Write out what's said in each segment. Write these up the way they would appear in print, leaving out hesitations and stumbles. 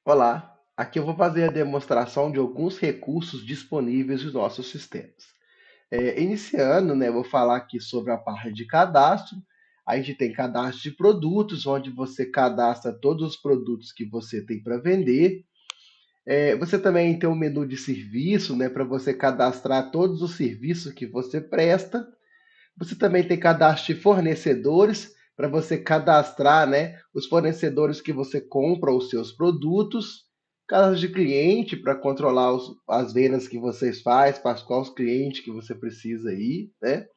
Olá, aqui eu vou fazer a demonstração de alguns recursos disponíveis nos nossos sistemas. Iniciando, né, eu vou falar aqui sobre a parte de cadastro. A gente tem cadastro de produtos, onde você cadastra todos os produtos que você tem para vender. Você também tem um menu de serviço, né, para você cadastrar todos os serviços que você presta. Você também tem cadastro de fornecedores, para você cadastrar, né, os fornecedores que você compra os seus produtos. Cadastro de cliente, para controlar as vendas que vocês fazem, para quais clientes que você precisa ir, né?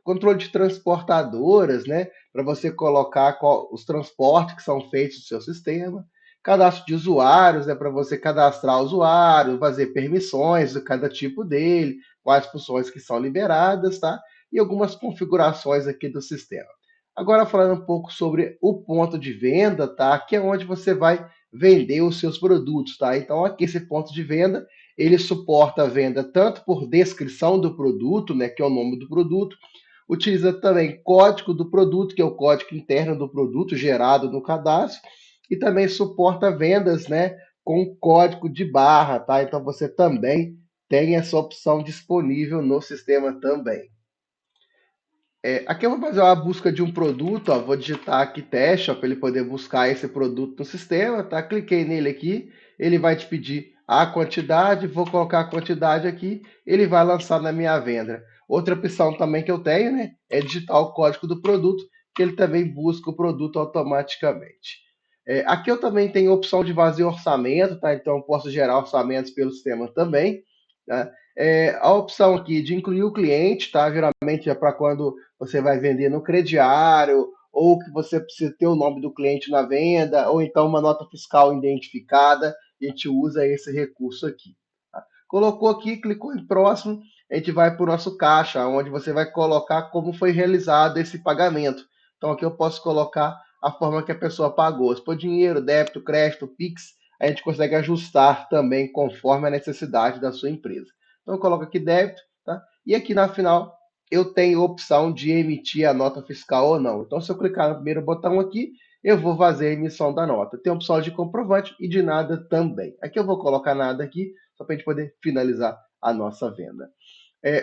Controle de transportadoras, né, para você colocar os transportes que são feitos no seu sistema. Cadastro de usuários, né, para você cadastrar o usuário, fazer permissões de cada tipo dele, quais funções que são liberadas, tá? E algumas configurações aqui do sistema. Agora falando um pouco sobre o ponto de venda, tá? Que é onde você vai vender os seus produtos, tá? Então aqui esse ponto de venda ele suporta a venda tanto por descrição do produto, né, que é o nome do produto, utiliza também código do produto, que é o código interno do produto gerado no cadastro, e também suporta vendas, né, com código de barra, tá? Então você também tem essa opção disponível no sistema também. Aqui eu vou fazer uma busca de um produto, ó, vou digitar aqui teste para ele poder buscar esse produto no sistema, tá? Cliquei nele aqui, ele vai te pedir a quantidade, vou colocar a quantidade aqui, ele vai lançar na minha venda. Outra opção também que eu tenho, né, é digitar o código do produto, que ele também busca o produto automaticamente. Aqui eu também tenho a opção de fazer orçamento, tá? Então eu posso gerar orçamentos pelo sistema também, tá? A opção aqui de incluir o cliente, tá? Geralmente é para quando você vai vender no crediário, ou que você precisa ter o nome do cliente na venda, ou então uma nota fiscal identificada, a gente usa esse recurso aqui. Tá? Colocou aqui, clicou em próximo, a gente vai para o nosso caixa, onde você vai colocar como foi realizado esse pagamento. Então aqui eu posso colocar a forma que a pessoa pagou. Se for dinheiro, débito, crédito, Pix, a gente consegue ajustar também conforme a necessidade da sua empresa. Então eu coloco aqui débito, tá? E aqui na final eu tenho a opção de emitir a nota fiscal ou não. Então, se eu clicar no primeiro botão aqui, eu vou fazer a emissão da nota. Tem a opção de comprovante e de nada também. Aqui eu vou colocar nada aqui, só para a gente poder finalizar a nossa venda.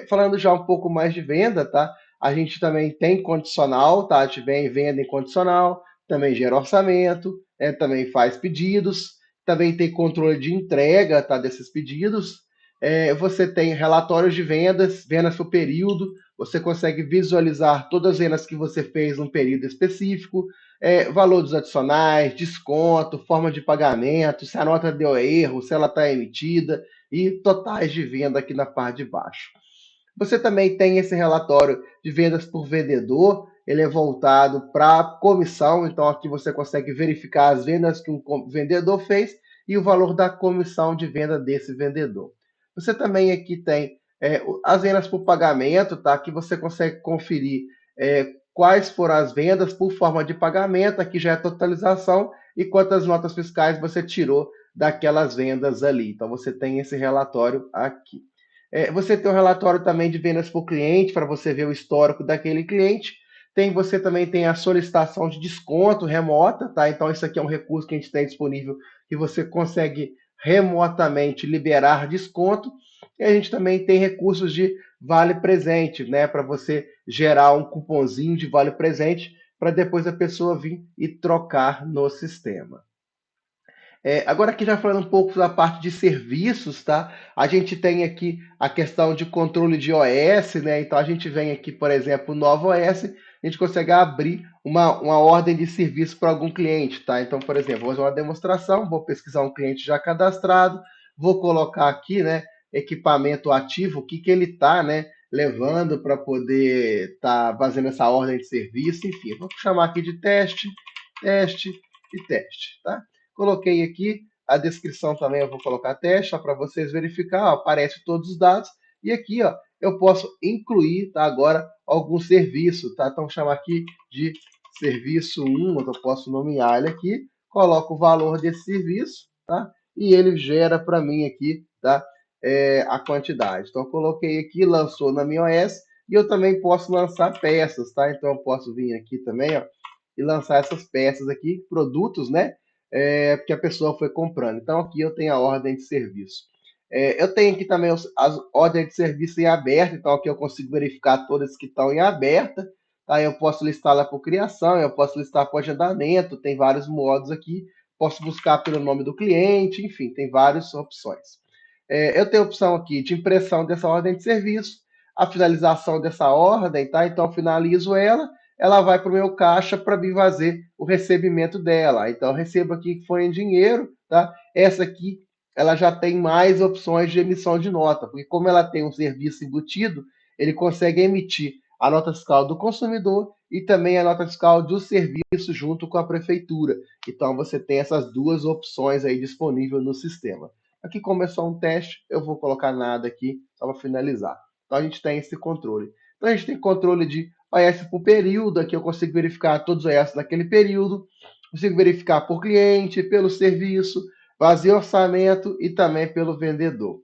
Falando já um pouco mais de venda, tá? A gente também tem condicional, tá? A gente vem venda em condicional, também gera orçamento, também faz pedidos, também tem controle de entrega, tá? Desses pedidos. Você tem relatórios de vendas, vendas por período, você consegue visualizar todas as vendas que você fez num período específico, valor dos adicionais, desconto, forma de pagamento, se a nota deu erro, se ela está emitida e totais de venda aqui na parte de baixo. Você também tem esse relatório de vendas por vendedor, ele é voltado para comissão, então aqui você consegue verificar as vendas que um vendedor fez e o valor da comissão de venda desse vendedor. Você também aqui tem as vendas por pagamento, tá? Aqui você consegue conferir quais foram as vendas por forma de pagamento, aqui já é a totalização e quantas notas fiscais você tirou daquelas vendas ali. Então você tem esse relatório aqui. Você tem um relatório também de vendas por cliente, para você ver o histórico daquele cliente. Você também tem a solicitação de desconto remota, tá? Então, isso aqui é um recurso que a gente tem disponível que você consegue remotamente liberar desconto. E a gente também tem recursos de vale presente, né? Para você gerar um cupomzinho de vale presente para depois a pessoa vir e trocar no sistema. Agora aqui já falando um pouco da parte de serviços, tá? A gente tem aqui a questão de controle de OS, né? Então a gente vem aqui, por exemplo, no Nova OS, a gente consegue abrir uma ordem de serviço para algum cliente, tá? Então, por exemplo, vou fazer uma demonstração, vou pesquisar um cliente já cadastrado, vou colocar aqui, né, equipamento ativo, o que que ele está, né, levando para poder estar fazendo essa ordem de serviço, enfim, vou chamar aqui de teste, teste e teste, tá? Coloquei aqui a descrição também, eu vou colocar teste só para vocês verificar, ó, aparece todos os dados. E aqui, ó, eu posso incluir, tá, agora algum serviço, tá? Então, vou chamar aqui de serviço 1, eu posso nomear ele aqui, coloco o valor desse serviço, tá? E ele gera para mim aqui, tá? A quantidade. Então, eu coloquei aqui, lançou na minha OS, e eu também posso lançar peças, tá? Então, eu posso vir aqui também, ó, e lançar essas peças aqui, produtos, né? porque a pessoa foi comprando. Então aqui eu tenho a ordem de serviço. Eu tenho aqui também as ordens de serviço em aberto, então aqui eu consigo verificar todas que estão em aberta. Tá? Eu posso listá-la por criação, eu posso listar por agendamento, tem vários modos aqui. Posso buscar pelo nome do cliente, enfim, tem várias opções. Eu tenho a opção aqui de impressão dessa ordem de serviço, a finalização dessa ordem, tá? Então eu finalizo ela, ela vai para o meu caixa para vir fazer o recebimento dela. Então eu recebo aqui que foi em dinheiro, tá? Essa aqui ela já tem mais opções de emissão de nota, porque como ela tem um serviço embutido, ele consegue emitir a nota fiscal do consumidor e também a nota fiscal do serviço junto com a prefeitura. Então você tem essas duas opções aí disponíveis no sistema. Aqui, como é só um teste, eu vou colocar nada aqui só para finalizar. Então a gente tem esse controle. Então a gente tem controle de OS por período, aqui eu consigo verificar todos os OS naquele período, consigo verificar por cliente, pelo serviço, vazio orçamento e também pelo vendedor.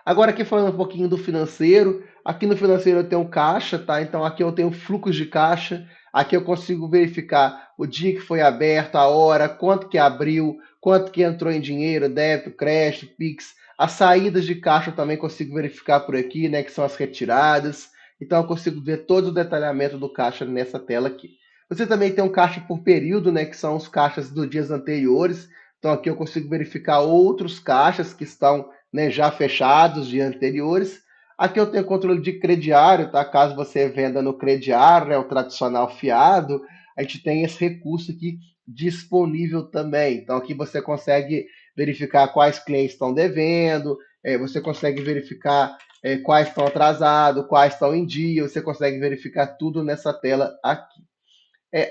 Agora aqui falando um pouquinho do financeiro, aqui no financeiro eu tenho caixa, tá? Então aqui eu tenho fluxo de caixa, aqui eu consigo verificar o dia que foi aberto, a hora, quanto que abriu, quanto que entrou em dinheiro, débito, crédito, Pix. As saídas de caixa eu também consigo verificar por aqui, né, que são as retiradas. Então eu consigo ver todo o detalhamento do caixa nessa tela aqui. Você também tem um caixa por período, né, que são os caixas dos dias anteriores. Então aqui eu consigo verificar outros caixas que estão, né, já fechados de anteriores. Aqui eu tenho controle de crediário, tá? Caso você venda no crediário, né, o tradicional fiado, a gente tem esse recurso aqui disponível também. Então aqui você consegue verificar quais clientes estão devendo, você consegue verificar quais estão atrasados, quais estão em dia, você consegue verificar tudo nessa tela aqui.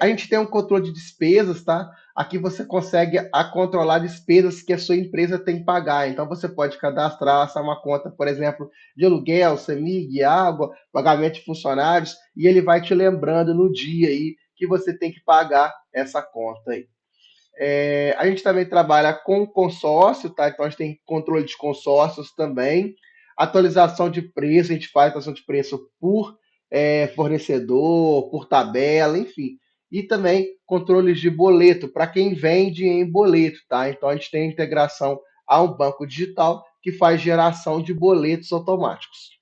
A gente tem um controle de despesas, tá? Aqui você consegue controlar despesas que a sua empresa tem que pagar. Então você pode cadastrar uma conta, por exemplo, de aluguel, CEMIG, água, pagamento de funcionários, e ele vai te lembrando no dia aí que você tem que pagar essa conta aí. A gente também trabalha com consórcio, tá? Então a gente tem controle de consórcios também. Atualização de preço, a gente faz atualização de preço por fornecedor, por tabela, enfim. E também controles de boleto, para quem vende em boleto, tá? Então a gente tem integração a um banco digital que faz geração de boletos automáticos.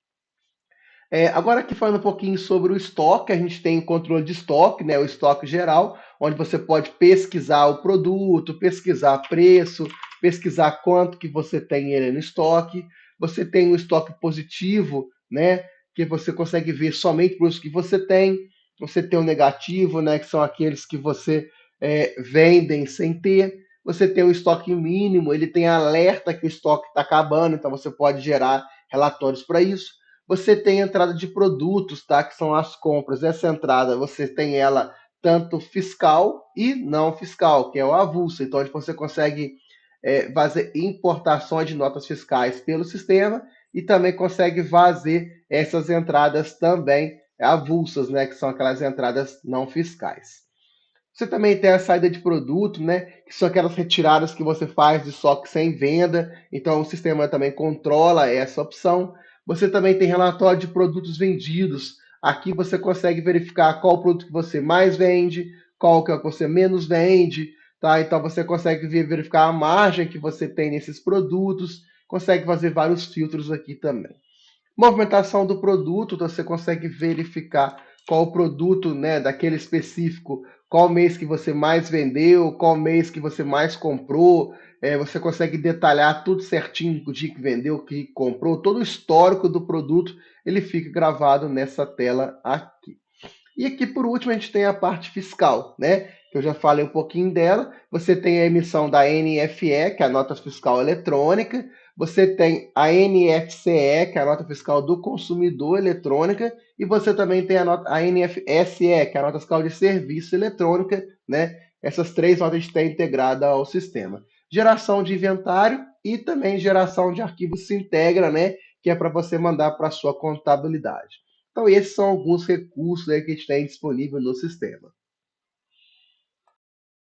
Agora aqui falando um pouquinho sobre o estoque, a gente tem o controle de estoque, né, o estoque geral, onde você pode pesquisar o produto, pesquisar preço, pesquisar quanto que você tem ele no estoque. Você tem o estoque positivo, né, que você consegue ver somente por isso que você tem. Você tem o negativo, né, que são aqueles que você vendem sem ter. Você tem o estoque mínimo, ele tem alerta que o estoque está acabando, então você pode gerar relatórios para isso. Você tem entrada de produtos, tá? Que são as compras. Essa entrada você tem ela tanto fiscal e não fiscal, que é o avulso. Então, onde você consegue fazer importações de notas fiscais pelo sistema e também consegue fazer essas entradas também avulsas, né? Que são aquelas entradas não fiscais. Você também tem a saída de produto, né? Que são aquelas retiradas que você faz de estoque sem venda. Então o sistema também controla essa opção. Você também tem relatório de produtos vendidos. Aqui você consegue verificar qual produto que você mais vende, qual que é o que você menos vende, tá? Então você consegue verificar a margem que você tem nesses produtos, consegue fazer vários filtros aqui também. Movimentação do produto, então você consegue verificar qual o produto, né, daquele específico, qual mês que você mais vendeu, qual mês que você mais comprou. Você consegue detalhar tudo certinho, o dia que vendeu, que comprou, todo o histórico do produto, ele fica gravado nessa tela aqui. E aqui, por último, a gente tem a parte fiscal, né? Que eu já falei um pouquinho dela. Você tem a emissão da NFE, que é a nota fiscal eletrônica. Você tem a NFCE, que é a nota fiscal do consumidor eletrônica. E você também tem a NFSE, que é a nota fiscal de serviço eletrônica, né? Essas três notas a gente tem integrada ao sistema. Geração de inventário e também geração de arquivos se integra, né? Que é para você mandar para a sua contabilidade. Então, esses são alguns recursos aí que a gente tem disponível no sistema.